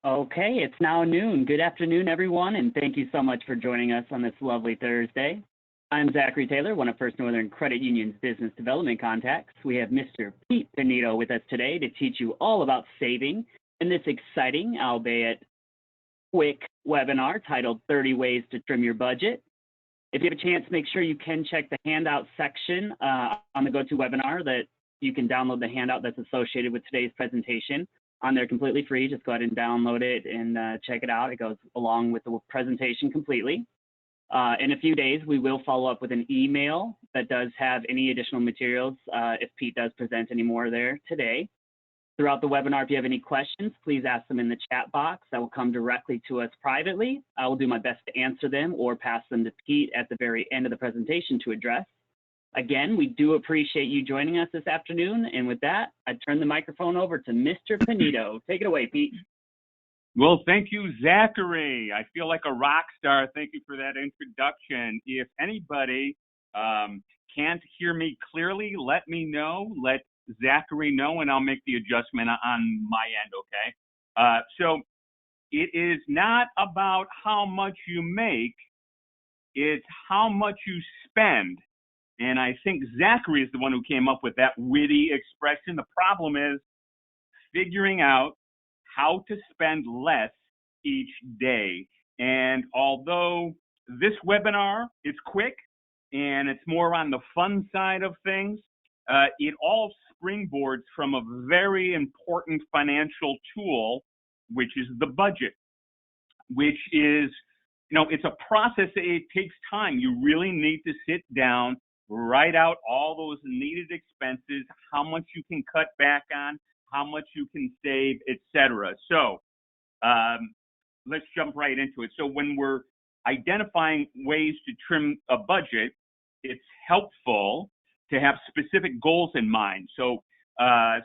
Okay, it's now noon. Good afternoon, everyone, and thank you so much for joining us on this lovely Thursday. I'm Zachary Taylor, one of First Northern Credit Union's business development contacts. We have Mr. Pete Benito with us today to teach you all about saving in this exciting, albeit quick webinar titled 30 Ways to Trim Your Budget. If you have a chance, make sure you can check the handout section on the GoToWebinar that you can download the handout that's associated with today's presentation on there completely free. Just go ahead and download it and check it out. It goes along with the presentation completely. In a few days, we will follow up with an email that does have any additional materials if Pete does present any more there today. Throughout the webinar, if you have any questions, please ask them in the chat box. That will come directly to us privately. I will do my best to answer them or pass them to Pete at the very end of the presentation to address. Again, we do appreciate you joining us this afternoon. And with that, I turn the microphone over to Mr. Benito. Take it away, Pete. Well, thank you, Zachary. I feel like a rock star. Thank you for that introduction. If anybody can't hear me clearly, let me know. Let Zachary know, and I'll make the adjustment on my end, okay? So it is not about how much you make, it's how much you spend. And I think Zachary is the one who came up with that witty expression. The problem is figuring out how to spend less each day. And although this webinar is quick and it's more on the fun side of things, it all springboards from a very important financial tool, which is the budget, which is, it's a process. It takes time. You really need to sit down, write out all those needed expenses, how much you can cut back on, how much you can save, etc. So let's jump right into it. So when we're identifying ways to trim a budget, it's helpful to have specific goals in mind. So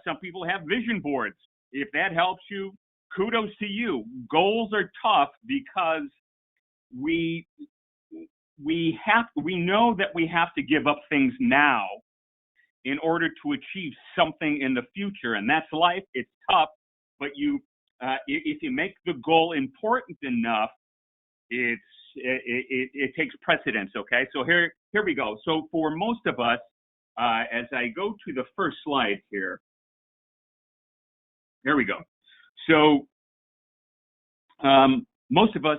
some people have vision boards. If that helps you, kudos to you. Goals are tough because we know that we have to give up things now in order to achieve something in the future, and that's life. It's tough, but if you make the goal important enough, it takes precedence. Okay, so here we go. So for most of us, as I go to the first slide here we go. So most of us,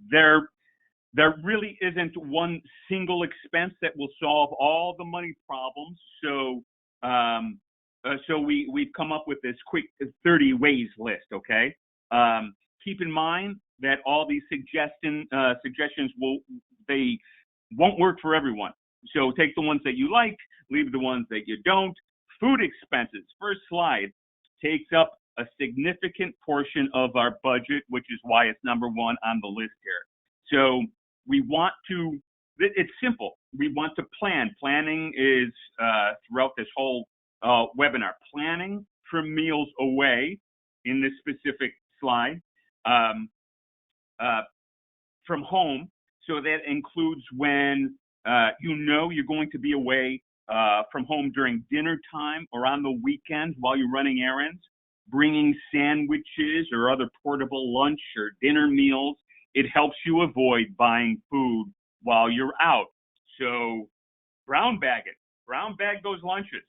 there really isn't one single expense that will solve all the money problems. So we've come up with this quick 30 ways list, okay? Keep in mind that all these suggestions won't work for everyone. So take the ones that you like, leave the ones that you don't. Food expenses, first slide, takes up a significant portion of our budget, which is why it's number one on the list here. So it's simple. We want to plan. Planning is throughout this whole webinar. Planning for meals away in this specific slide from home. So that includes when you're going to be away from home during dinner time or on the weekend while you're running errands, bringing sandwiches or other portable lunch or dinner meals. It helps you avoid buying food while you're out. So brown bag those lunches.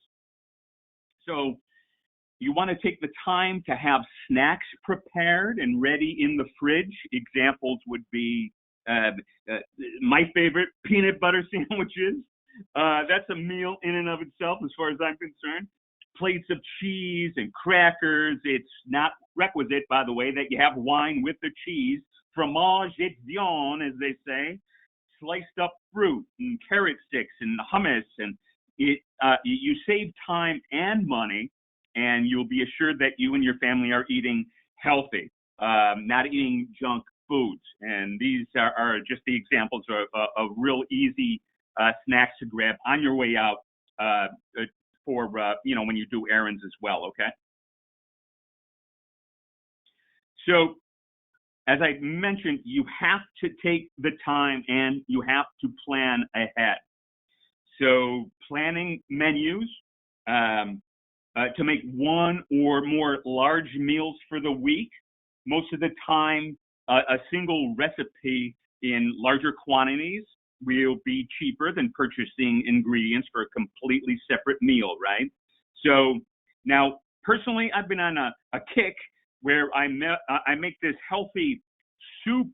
So you want to take the time to have snacks prepared and ready in the fridge. Examples would be my favorite, peanut butter sandwiches. That's a meal in and of itself as far as I'm concerned. Plates of cheese and crackers. It's not requisite, by the way, that you have wine with the cheese. Fromage et viande, as they say. Sliced up fruit and carrot sticks and hummus, and you save time and money, and you'll be assured that you and your family are eating healthy, not eating junk foods. And these are just the examples of real easy snacks to grab on your way out for when you do errands as well. Okay. So, as I mentioned, you have to take the time and you have to plan ahead. So planning menus to make one or more large meals for the week most of the time, a single recipe in larger quantities will be cheaper than purchasing ingredients for a completely separate meal, right? So now, personally, I've been on a kick where I make this healthy soup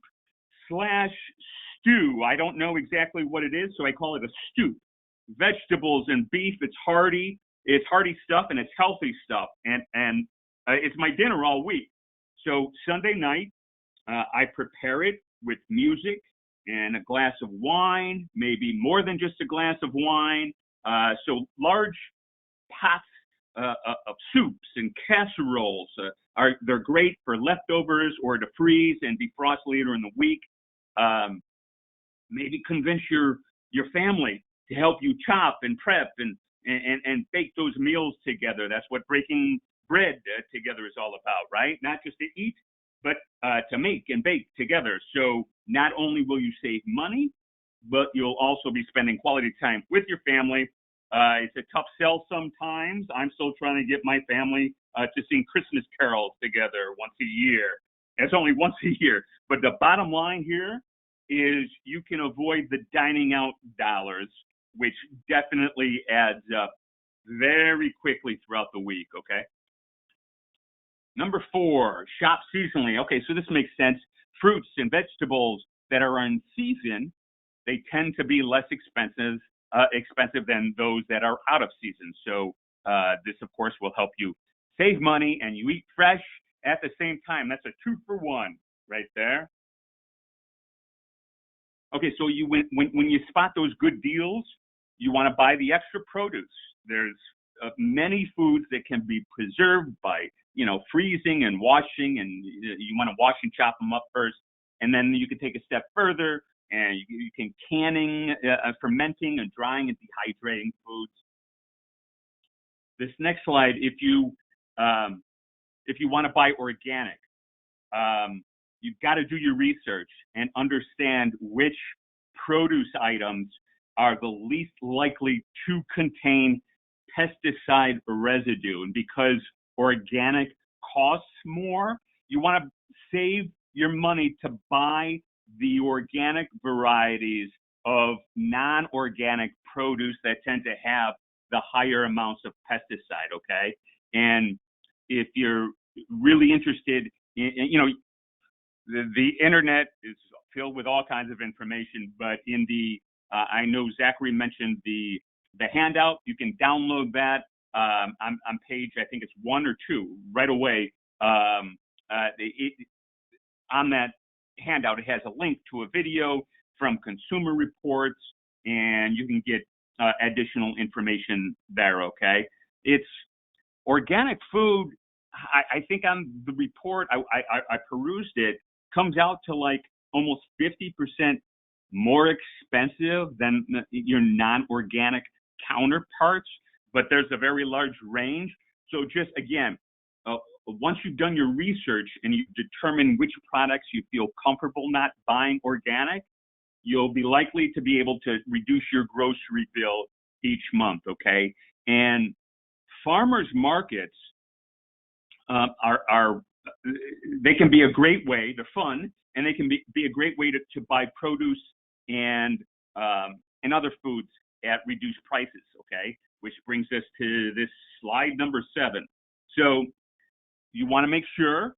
slash stew. I don't know exactly what it is, so I call it a stew. Vegetables and beef. It's hearty stuff, and it's healthy stuff, and it's my dinner all week. So Sunday night, I prepare it with music and a glass of wine, maybe more than just a glass of wine. So large pots of soups and casseroles they're great for leftovers or to freeze and defrost later in the week. Maybe convince your family to help you chop and prep and bake those meals together. That's what breaking bread together is all about, right? Not just to eat, but to make and bake together. So not only will you save money, but you'll also be spending quality time with your family. It's a tough sell sometimes. I'm still trying to get my family to sing Christmas carols together once a year. It's only once a year. But the bottom line here is you can avoid the dining out dollars, which definitely adds up very quickly throughout the week, okay? Number 4, shop seasonally. Okay, so this makes sense. Fruits and vegetables that are in season, they tend to be less expensive than those that are out of season. So this, of course, will help you save money and you eat fresh at the same time. That's a 2-for-1 right there. Okay, so when you spot those good deals, you want to buy the extra produce. There's many foods that can be preserved by freezing and washing, and you want to wash and chop them up first, and then you can take a step further and you can canning, fermenting, and drying and dehydrating foods. This next slide, if you want to buy organic, you've got to do your research and understand which produce items are the least likely to contain pesticide residue. And because organic costs more, you want to save your money to buy the organic varieties of non-organic produce that tend to have the higher amounts of pesticide, okay? And if you're really interested in, the internet is filled with all kinds of information, but in the, I know Zachary mentioned the handout. You can download that on page, I think it's 1 or 2, right away. On that handout, it has a link to a video from Consumer Reports, and you can get additional information there, okay? It's organic food. I think on the report, I perused it, comes out to like almost 50% more expensive than your non-organic counterparts, but there's a very large range. So just again, once you've done your research and you determine which products you feel comfortable not buying organic, you'll be likely to be able to reduce your grocery bill each month, okay? And farmers markets they can be a great way, they're fun, and they can be a great way to buy produce and other foods at reduced prices, okay? Which brings us to this slide number 7. So you want to make sure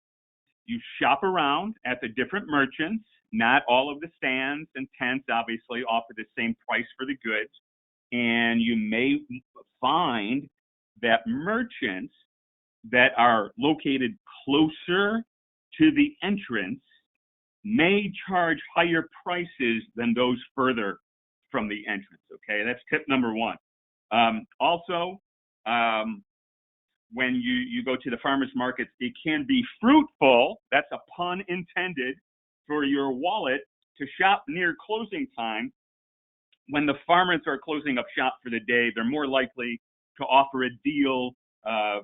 you shop around at the different merchants. Not all of the stands and tents obviously offer the same price for the goods. And you may find that merchants that are located closer to the entrance may charge higher prices than those further from the entrance, okay? That's tip number 1. Also, when you go to the farmers markets, it can be fruitful, that's a pun intended, for your wallet to shop near closing time. When the farmers are closing up shop for the day, they're more likely to offer a deal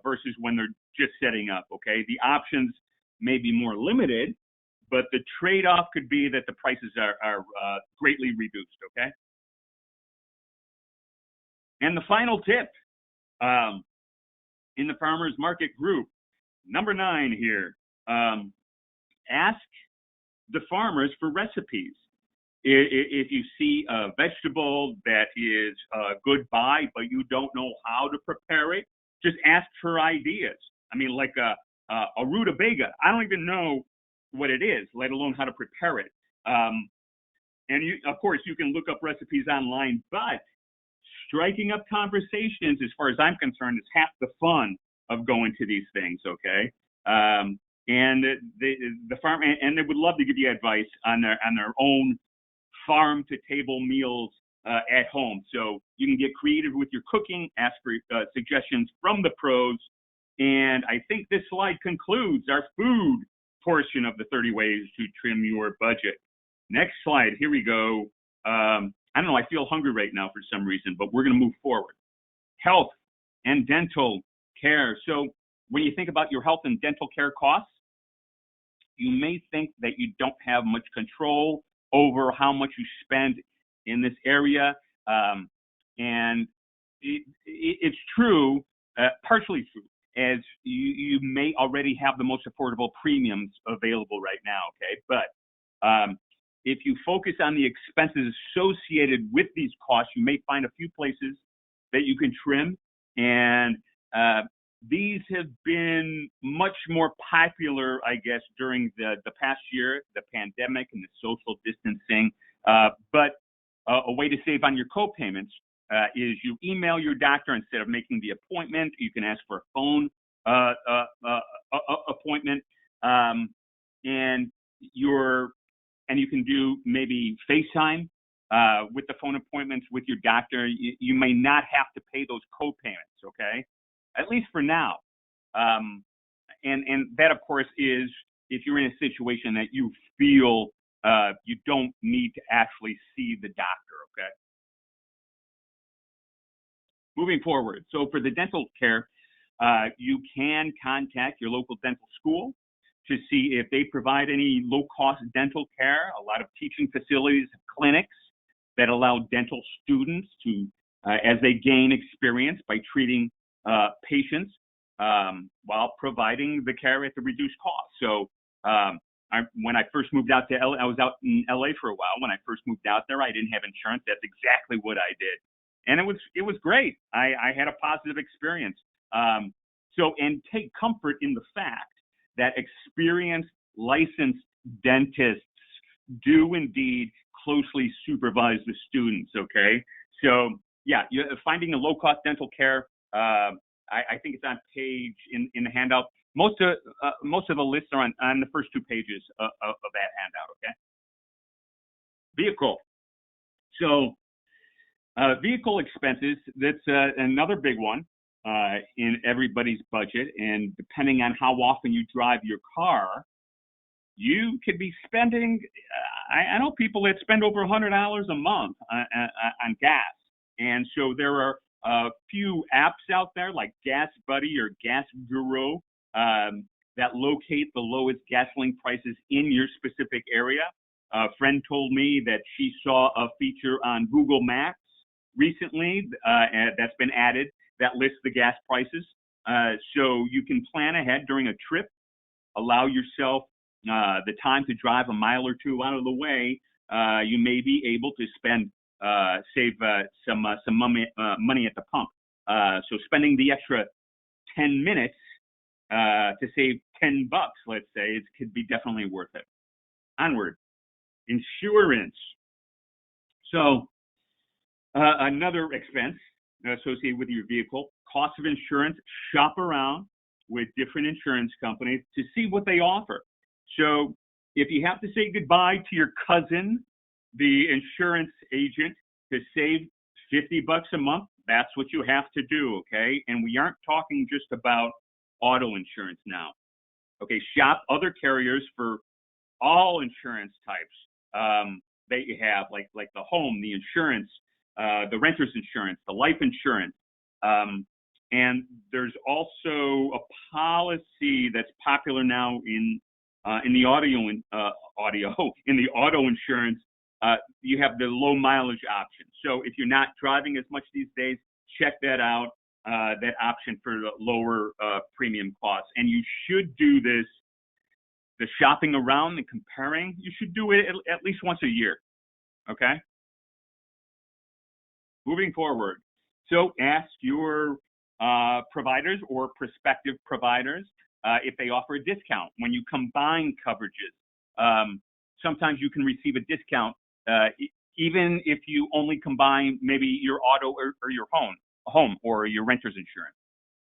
versus when they're just setting up, okay? The options may be more limited, but the trade-off could be that the prices are greatly reduced, okay? And the final tip in the farmers market group, number 9 here, ask the farmers for recipes. If you see a vegetable that is a good buy, but you don't know how to prepare it, just ask for ideas. I mean, like a rutabaga, I don't even know what it is, let alone how to prepare it. And of course, you can look up recipes online, but striking up conversations, as far as I'm concerned, is half the fun of going to these things. Okay. And the farm, and they would love to give you advice on their own farm to table meals at home. So you can get creative with your cooking, ask for suggestions from the pros. And I think this slide concludes our food portion of the 30 ways to trim your budget. Next slide, here we go. I don't know, I feel hungry right now for some reason, but we're gonna move forward. Health and dental care. So when you think about your health and dental care costs, you may think that you don't have much control over how much you spend in this area. And it's true, partially true, as you may already have the most affordable premiums available right now, okay? But if you focus on the expenses associated with these costs, you may find a few places that you can trim. And these have been much more popular, I guess, during the past year, the pandemic and the social distancing. But a way to save on your co-payments is you email your doctor instead of making the appointment. You can ask for a phone appointment, and you can do maybe FaceTime with the phone appointments with your doctor. You may not have to pay those co-payments, okay? At least for now. And that, of course, is if you're in a situation that you feel you don't need to actually see the doctor, okay? Moving forward, so for the dental care, you can contact your local dental school to see if they provide any low-cost dental care. A lot of teaching facilities have clinics that allow dental students to, as they gain experience by treating patients while providing the care at the reduced cost. So when I first moved out to LA, I was out in LA for a while. When I first moved out there, I didn't have insurance. That's exactly what I did. And it was great. I had a positive experience. And take comfort in the fact that experienced licensed dentists do indeed closely supervise the students, okay? So yeah, finding a low-cost dental care, I think it's on page in the handout. Most of the lists are on the first 2 pages of that handout, okay? Vehicle. So vehicle expenses, that's another big one in everybody's budget. And depending on how often you drive your car, you could be spending, I know people that spend over $100 a month on gas. And so there are a few apps out there like Gas Buddy or Gas Guru that locate the lowest gasoline prices in your specific area. A friend told me that she saw a feature on Google Maps recently that's been added that lists the gas prices. So you can plan ahead during a trip, allow yourself the time to drive a mile or 2 out of the way. You may be able to save some money at the pump. So spending the extra 10 minutes to save $10, let's say, it could be definitely worth it. Onward, insurance. So another expense associated with your vehicle, cost of insurance. Shop around with different insurance companies to see what they offer. So if you have to say goodbye to your cousin, the insurance agent, to save $50 a month, that's what you have to do, okay? And we aren't talking just about auto insurance now. Okay, shop other carriers for all insurance types that you have, like the home, the insurance, the renter's insurance, the life insurance. And there's also a policy that's popular now in the auto insurance. You have the low mileage option. So if you're not driving as much these days, check that out, that option for the lower premium costs. And you should do this the shopping around and comparing, you should do it at least once a year, okay? Moving forward, so ask your providers or prospective providers if they offer a discount when you combine coverages. Sometimes you can receive a discount even if you only combine maybe your auto or your home or your renter's insurance.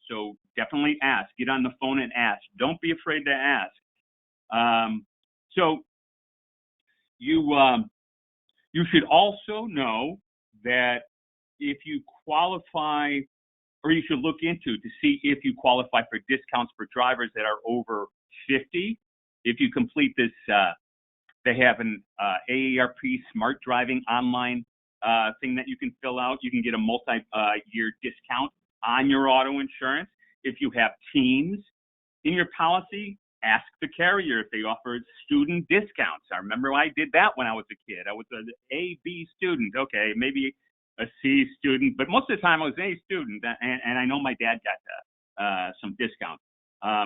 So definitely ask. Get on the phone and ask. Don't be afraid to ask. So you should also know that if you qualify, or you should look into to see if you qualify for discounts for drivers that are over 50. If you complete this, they have an AARP Smart Driving online thing that you can fill out. You can get a multi-year discount on your auto insurance. If you have teens in your policy, ask the carrier if they offer student discounts. I remember I did that when I was a kid. I was an A, B student. Okay, maybe a C student, but most of the time I was an A student, and I know my dad got some discounts. I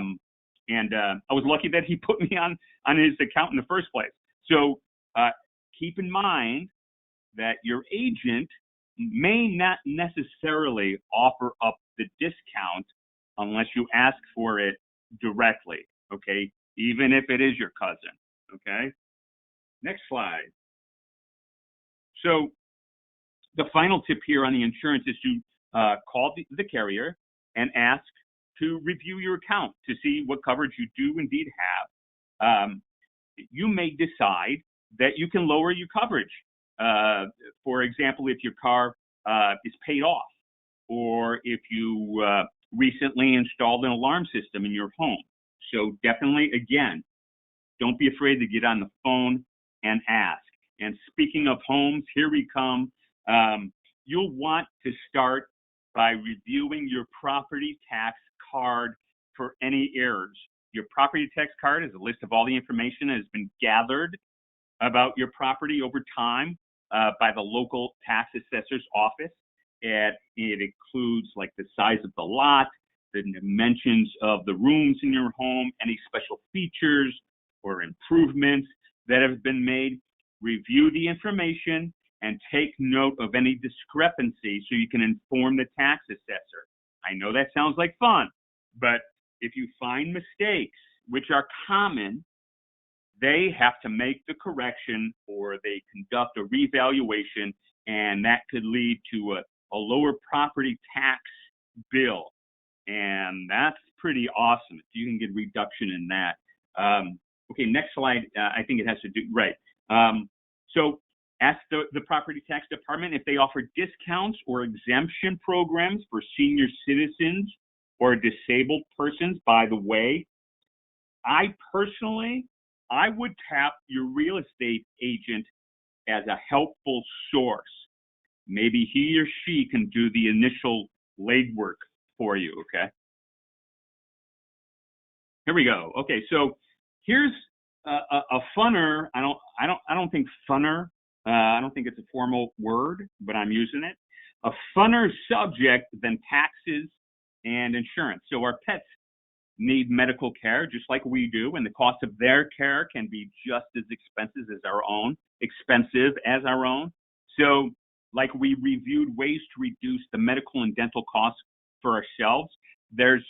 was lucky that he put me on his account in the first place. So keep in mind that your agent may not necessarily offer up the discount unless you ask for it directly, okay? Even if it is your cousin, okay? Next slide. So the final tip here on the insurance is to call the carrier and ask to review your account to see what coverage you do indeed have. You may decide that you can lower your coverage. For example, if your car is paid off, or if you recently installed an alarm system in your home. So definitely, again, don't be afraid to get on the phone and ask. And speaking of homes, here we come. You'll want to start by reviewing your property tax card for any errors. Your property tax card is a list of all the information that has been gathered about your property over time by the local tax assessor's office. It includes like the size of the lot, the dimensions of the rooms in your home, any special features or improvements that have been made. Review the information and take note of any discrepancy so you can inform the tax assessor. I know that sounds like fun, but if you find mistakes, which are common, they have to make the correction or they conduct a revaluation, and that could lead to a lower property tax bill. And that's pretty awesome if you can get a reduction in that. Okay, next slide. I think it has to do, right. So ask the property tax department if they offer discounts or exemption programs for senior citizens or disabled persons. By the way, I would tap your real estate agent as a helpful source. Maybe he or she can do the initial legwork for you, okay? Here we go. Okay, so here's a funner. I don't think funner. I don't think it's a formal word, but I'm using it. A funner subject than taxes and insurance. So our pets need medical care just like we do, and the cost of their care can be just as expensive as our own. So like we reviewed ways to reduce the medical and dental costs for ourselves, there's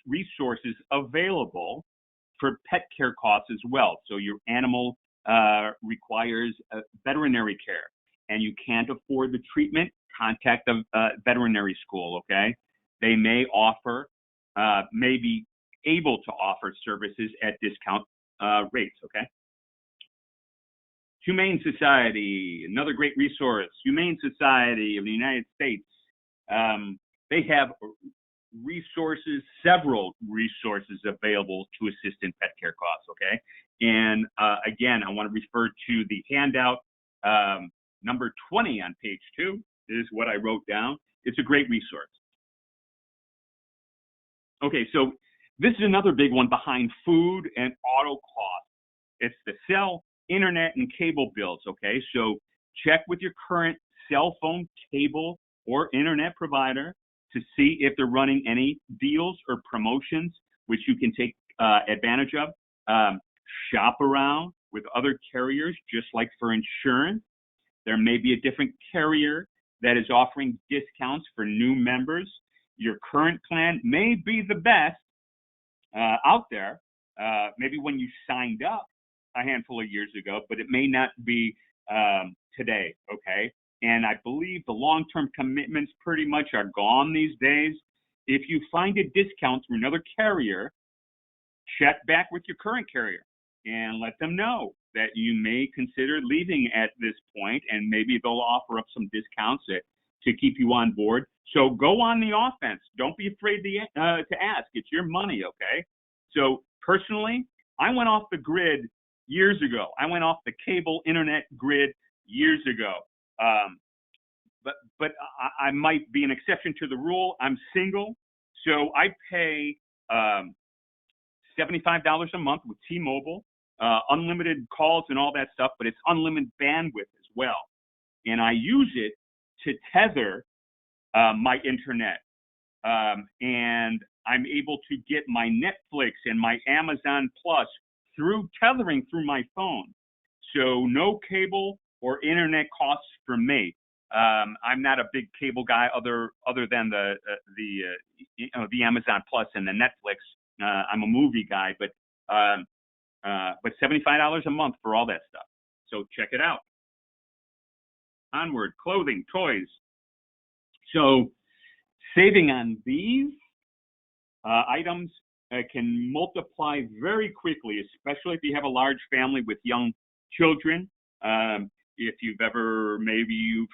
resources available for pet care costs as well. So your animal requires veterinary care and you can't afford the treatment, contact the veterinary school, okay? They may offer, may be able to offer services at discount rates, okay? Humane Society, another great resource. Humane Society of the United States. They have resources, several resources available to assist in pet care costs, okay? And again, I want to refer to the handout number 20 on page 2. This is what I wrote down. It's a great resource. Okay, so this is another big one behind food and auto costs. It's the cell, internet, and cable bills, okay? So check with your current cell phone, cable, or internet provider to see if they're running any deals or promotions which you can take advantage of. shop around with other carriers, just like for insurance. There may be a different carrier that is offering discounts for new members. Your current plan may be the best out there, maybe when you signed up a handful of years ago, but it may not be today, okay? And I believe the long-term commitments pretty much are gone these days. If you find a discount from another carrier, check back with your current carrier and let them know that you may consider leaving at this point, and maybe they'll offer up some discounts to keep you on board. So go on the offense. Don't be afraid to ask. It's your money, okay? So personally, I went off the grid years ago. I went off the cable internet grid years ago. But I might be an exception to the rule. I'm single, so I pay $75 a month with T-Mobile, unlimited calls and all that stuff, but it's unlimited bandwidth as well. And I use it to tether my internet. And I'm able to get my Netflix and my Amazon Plus through tethering through my phone. So no cable or internet costs for me. I'm not a big cable guy other than the Amazon Plus and the Netflix. I'm a movie guy, but $75 a month for all that stuff. So check it out. Onward, clothing, toys. So saving on these items can multiply very quickly, especially if you have a large family with young children. If you've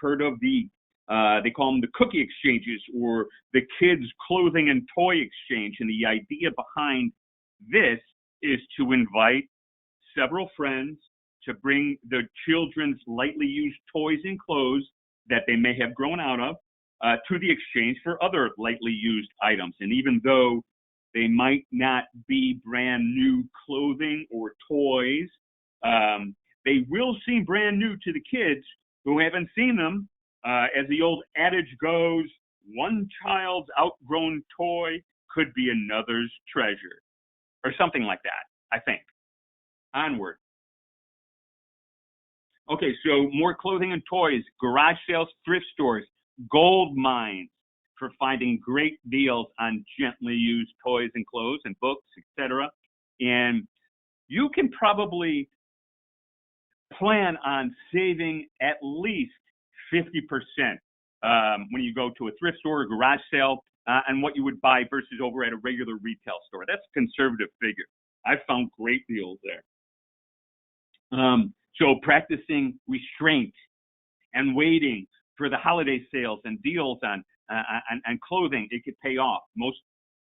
heard of they call them the cookie exchanges, or the kids clothing and toy exchange. And the idea behind this is to invite several friends to bring their children's lightly used toys and clothes that they may have grown out of to the exchange for other lightly used items. And even though they might not be brand new clothing or toys, they will seem brand new to the kids who haven't seen them. As the old adage goes, one child's outgrown toy could be another's treasure, or something like that, I think. Onward. Okay, so more clothing and toys, garage sales, thrift stores, gold mines for finding great deals on gently used toys and clothes and books, etc. And you can probably plan on saving at least 50% when you go to a thrift store or garage sale and what you would buy versus over at a regular retail store. That's a conservative figure. I've found great deals there. So practicing restraint and waiting for the holiday sales and deals on clothing, it could pay off. Most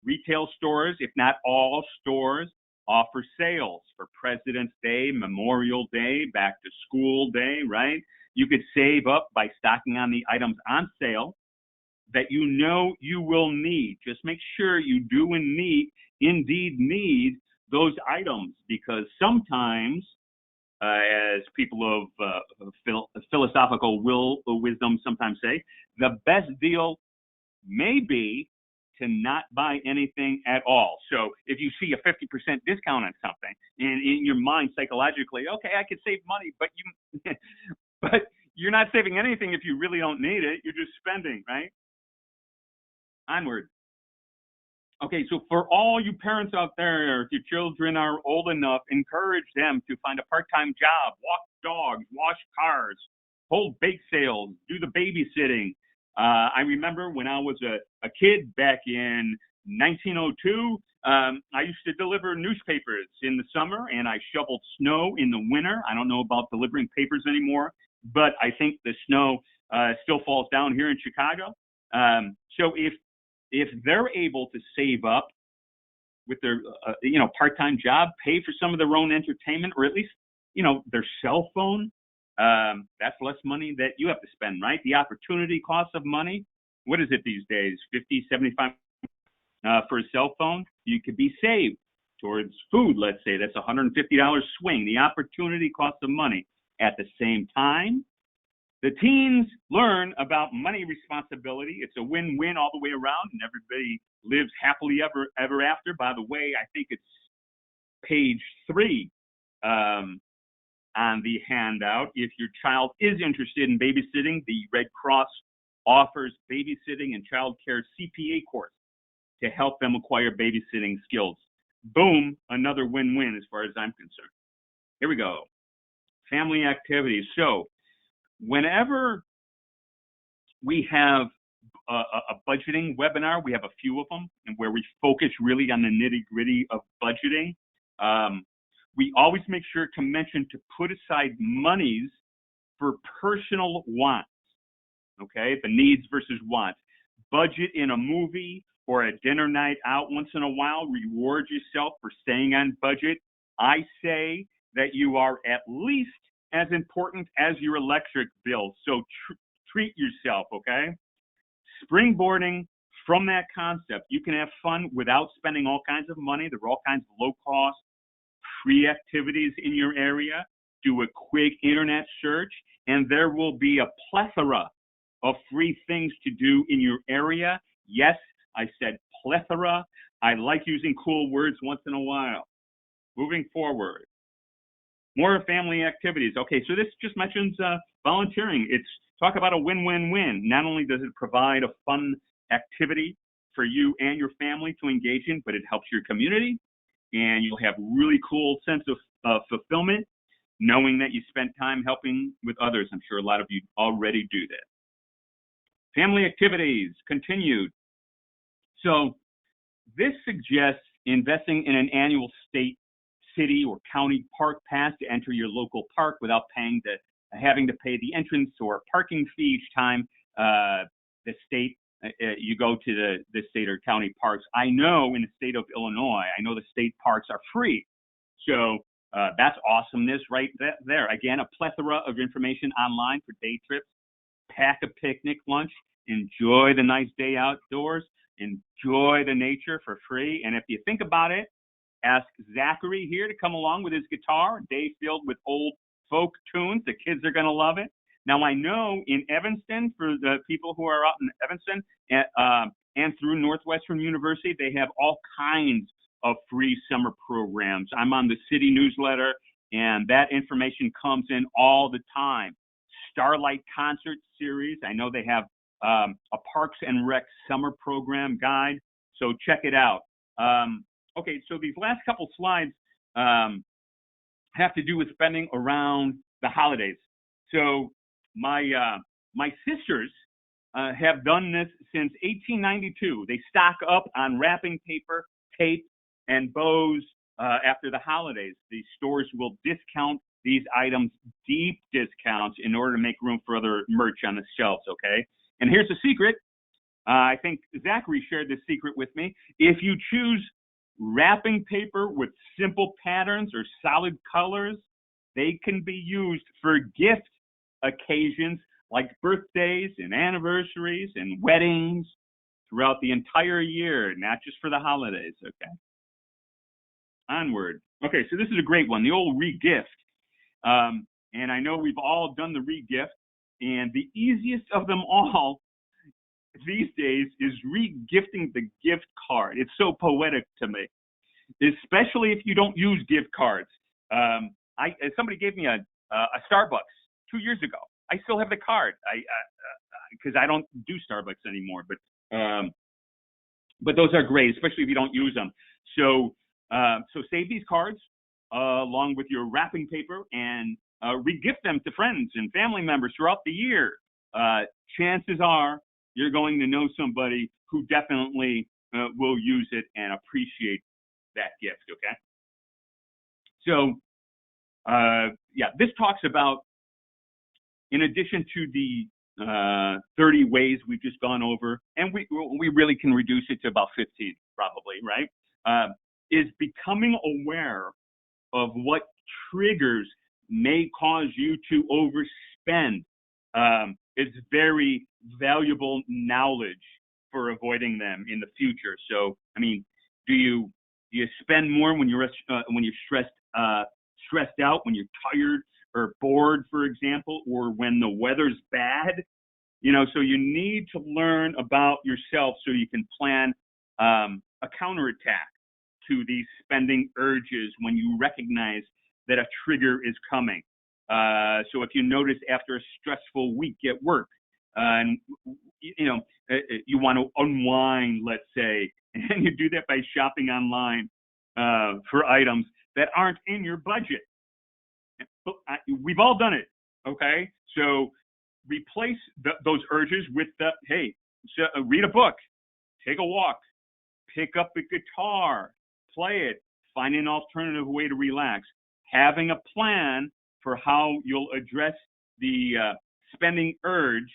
retail stores, if not all stores, offer sales for President's Day, Memorial Day, Back to School Day, right? You could save up by stocking on the items on sale that you know you will need. Just make sure you do indeed need those items, because sometimes, as people of philosophical wisdom sometimes say, the best deal may be to not buy anything at all. So if you see a 50% discount on something, and in your mind psychologically, okay, I could save money, but but you're not saving anything if you really don't need it. You're just spending, right? Onward. Okay, so for all you parents out there, if your children are old enough, encourage them to find a part-time job, walk dogs, wash cars, hold bake sales, do the babysitting. I remember when I was a kid back in 1902, I used to deliver newspapers in the summer, and I shoveled snow in the winter. I don't know about delivering papers anymore, but I think the snow still falls down here in Chicago. So if they're able to save up with their part-time job, pay for some of their own entertainment, or at least their cell phone, that's less money that you have to spend, right? The opportunity cost of money, what is it these days? 50, 75 for a cell phone? You could be saved towards food, let's say. That's a $150 swing. The opportunity cost of money. At the same time, the teens learn about money responsibility. It's a win-win all the way around, and everybody lives happily ever after. By the way, I think it's page 3 on the handout. If your child is interested in babysitting, the Red Cross offers babysitting and child care CPA course to help them acquire babysitting skills. Boom, another win-win as far as I'm concerned. Here we go. Family activities. So whenever we have a budgeting webinar, we have a few of them, and where we focus really on the nitty-gritty of budgeting, we always make sure to mention to put aside monies for personal wants, okay? The needs versus wants. Budget in a movie or a dinner night out once in a while. Reward yourself for staying on budget. I say that you are at least as important as your electric bill, so treat yourself, okay? Springboarding from that concept, you can have fun without spending all kinds of money. There are all kinds of low-cost, free activities in your area. Do a quick internet search, and there will be a plethora of free things to do in your area. Yes, I said plethora. I like using cool words once in a while. Moving forward. More family activities. Okay, so this just mentions volunteering. It's talk about a win-win-win. Not only does it provide a fun activity for you and your family to engage in, but it helps your community, and you'll have really cool sense of fulfillment knowing that you spent time helping with others. I'm sure a lot of you already do that. Family activities, continued. So this suggests investing in an annual state, city, or county park pass to enter your local park without having to pay the entrance or parking fee each time you go to the state or county parks. I know in the state of Illinois, I know the state parks are free. So that's awesomeness right there. Again, a plethora of information online for day trips. Pack a picnic lunch. Enjoy the nice day outdoors. Enjoy the nature for free. And if you think about it, ask Zachary here to come along with his guitar, a day filled with old folk tunes. The kids are going to love it. Now, I know in Evanston, for the people who are out in Evanston and through Northwestern University, they have all kinds of free summer programs. I'm on the city newsletter, and that information comes in all the time. Starlight Concert Series. I know they have a Parks and Rec summer program guide, so check it out. Okay, so these last couple slides have to do with spending around the holidays. So my sisters have done this since 1892. They stock up on wrapping paper, tape, and bows after the holidays. The stores will discount these items, deep discounts, in order to make room for other merch on the shelves, okay? And here's a secret. I think Zachary shared this secret with me. If you choose wrapping paper with simple patterns or solid colors, they can be used for gift occasions like birthdays and anniversaries and weddings throughout the entire year, not just for the holidays, okay? Onward. Okay, so this is a great one, the old re-gift. And I know we've all done the re-gift, and the easiest of them all these days is re-gifting the gift card. It's so poetic to me, especially if you don't use gift cards. Somebody gave me a Starbucks 2 years ago. I still have the card. Because I don't do Starbucks anymore, but those are great, especially if you don't use them. So save these cards along with your wrapping paper and re-gift them to friends and family members throughout the year. Chances are you're going to know somebody who definitely will use it and appreciate that gift, okay? So, yeah, this talks about, in addition to the 30 ways we've just gone over, and we really can reduce it to about 15 probably, right? Is becoming aware of what triggers may cause you to overspend. It's very valuable knowledge for avoiding them in the future. So, I mean, do you spend more when you're stressed out, when you're tired or bored, for example, or when the weather's bad? You know, so you need to learn about yourself so you can plan a counterattack to these spending urges when you recognize that a trigger is coming. So if you notice after a stressful week at work, and you want to unwind, let's say, and you do that by shopping online for items that aren't in your budget. We've all done it, okay? So replace those urges with read a book, take a walk, pick up a guitar, play it, find an alternative way to relax. Having a plan for how you'll address the spending urge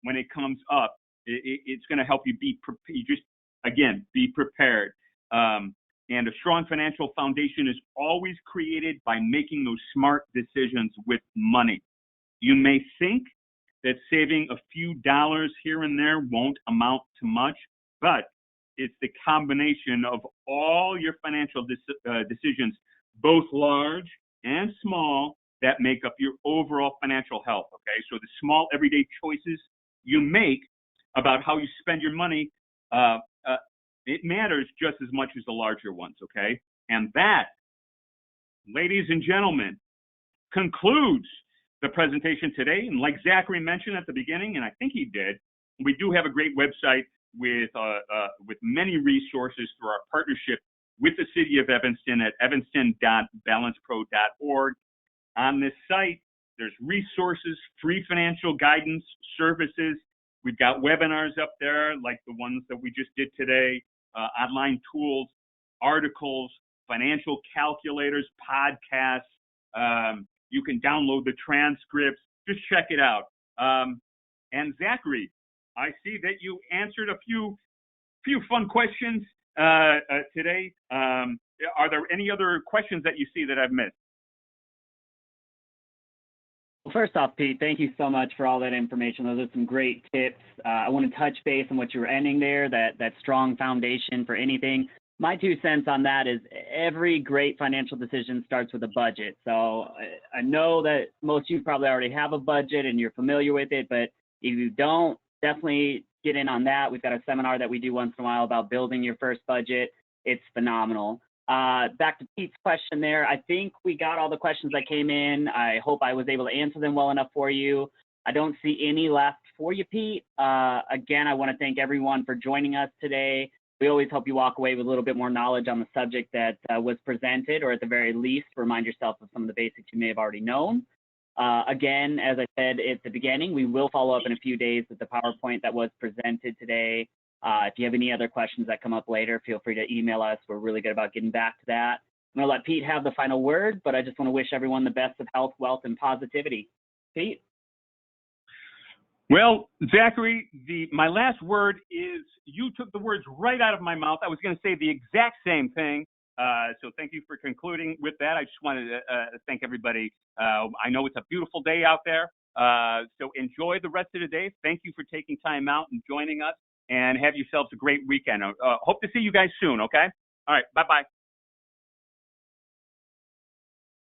when it comes up, it's going to help you be prepared. And a strong financial foundation is always created by making those smart decisions with money. You may think that saving a few dollars here and there won't amount to much, but it's the combination of all your financial decisions, both large and small, that make up your overall financial health, okay? So the small everyday choices you make about how you spend your money, it matters just as much as the larger ones, okay? And that, ladies and gentlemen, concludes the presentation today. And like Zachary mentioned at the beginning, and I think he did, we do have a great website with many resources through our partnership with the City of Evanston at evanston.balancepro.org. On this site, there's resources, free financial guidance, services. We've got webinars up there like the ones that we just did today, online tools, articles, financial calculators, podcasts. You can download the transcripts. Just check it out. And Zachary, I see that you answered a few fun questions today. Are there any other questions that you see that I've missed? Well, first off, Pete, thank you so much for all that information. Those are some great tips. I want to touch base on what you were ending there, that strong foundation for anything. My 2 cents on that is every great financial decision starts with a budget. So I know that most of you probably already have a budget and you're familiar with it, but if you don't, definitely get in on that. We've got a seminar that we do once in a while about building your first budget. It's phenomenal. Back to Pete's question there. I think we got all the questions that came in. I hope I was able to answer them well enough for you. I don't see any left for you, Pete. Again, I want to thank everyone for joining us today. We always hope you walk away with a little bit more knowledge on the subject that was presented, or at the very least, remind yourself of some of the basics you may have already known. Again, as I said at the beginning, we will follow up in a few days with the PowerPoint that was presented today. If you have any other questions that come up later, feel free to email us. We're really good about getting back to that. I'm going to let Pete have the final word, but I just want to wish everyone the best of health, wealth, and positivity. Pete? Well, Zachary, my last word is you took the words right out of my mouth. I was going to say the exact same thing. So thank you for concluding with that. I just wanted to thank everybody. I know it's a beautiful day out there. So enjoy the rest of the day. Thank you for taking time out and joining us, and have yourselves a great weekend. Hope to see you guys soon, okay? All right, bye-bye.